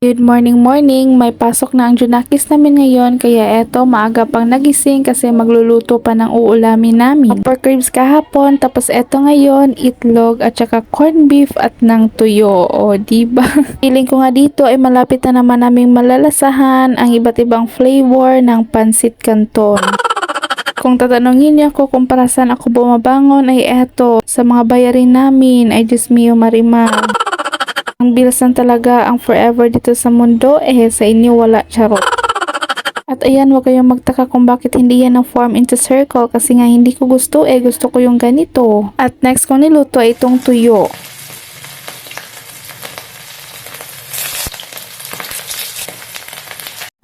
Good morning, morning. May pasok na ang Junakis namin ngayon kaya eto maaga pang nagising kasi magluluto pa ng uulamin namin. Pork ribs kahapon tapos eto ngayon itlog at saka corned beef at ng tuyo. O diba? Feeling ko nga dito ay malapit na naman naming malalasahan ang iba't ibang flavor ng pansit canton. Kung tatanungin niyo ako kung para saan ako bumabangon ay eto, sa mga bayarin namin ay Diyos mio marimar. Ang bills lang talaga ang forever dito sa mundo, sa inyo wala, charot. At ayan, huwag kayong magtaka kung bakit hindi yan ang form into circle kasi nga hindi ko gusto, gusto ko yung ganito. At next kong niluto ay itong tuyo.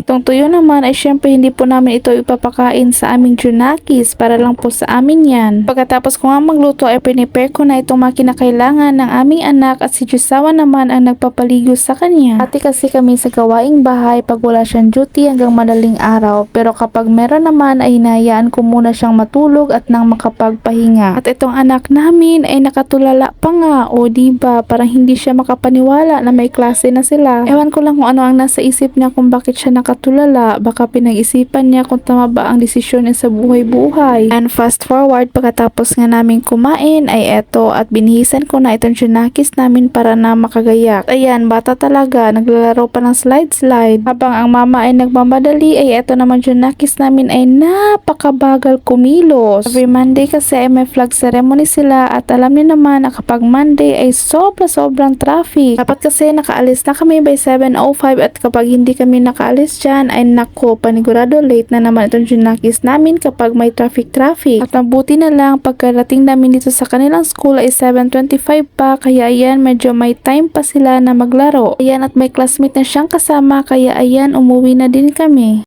Itong tuyo naman ay syempre hindi po namin ito ipapakain sa aming Junakis para lang po sa amin yan. Pagkatapos ko nga magluto ay prepare ko na itong mga kinakailangan ng aming anak at si Jusawa naman ang nagpapaligo sa kanya. Pati kasi kami sa gawaing bahay pag wala siyang duty hanggang madaling araw pero kapag meron naman ay hinahayaan ko muna siyang matulog at nang makapagpahinga. At itong anak namin ay nakatulala pa nga o diba parang hindi siya makapaniwala na may klase na sila. Ewan ko lang kung ano ang nasa isip niya kung bakit siya nakatulala, baka pinag-isipan niya kung tama ba ang desisyon niya sa buhay-buhay. And fast forward, pagkatapos nga namin kumain ay eto at binihisan ko na itong Junakis namin para na makagayak. Ayan, bata talaga, naglalaro pa ng slide-slide. Habang ang mama ay nagmamadali ay eto naman Junakis namin ay napakabagal kumilos. Every Monday kasi ay may flag ceremony sila at alam niyo naman na kapag Monday ay sobrang traffic. Dapat kasi nakaalis na kami by 7:05 at kapag hindi kami nakaalis dyan ay nako, panigurado late na naman itong Junakis namin kapag may traffic. At mabuti na lang pagkarating namin dito sa kanilang school ay 7:25 pa kaya ayan medyo may time pa sila na maglaro. Ayan at may classmate na siyang kasama kaya ayan umuwi na din kami.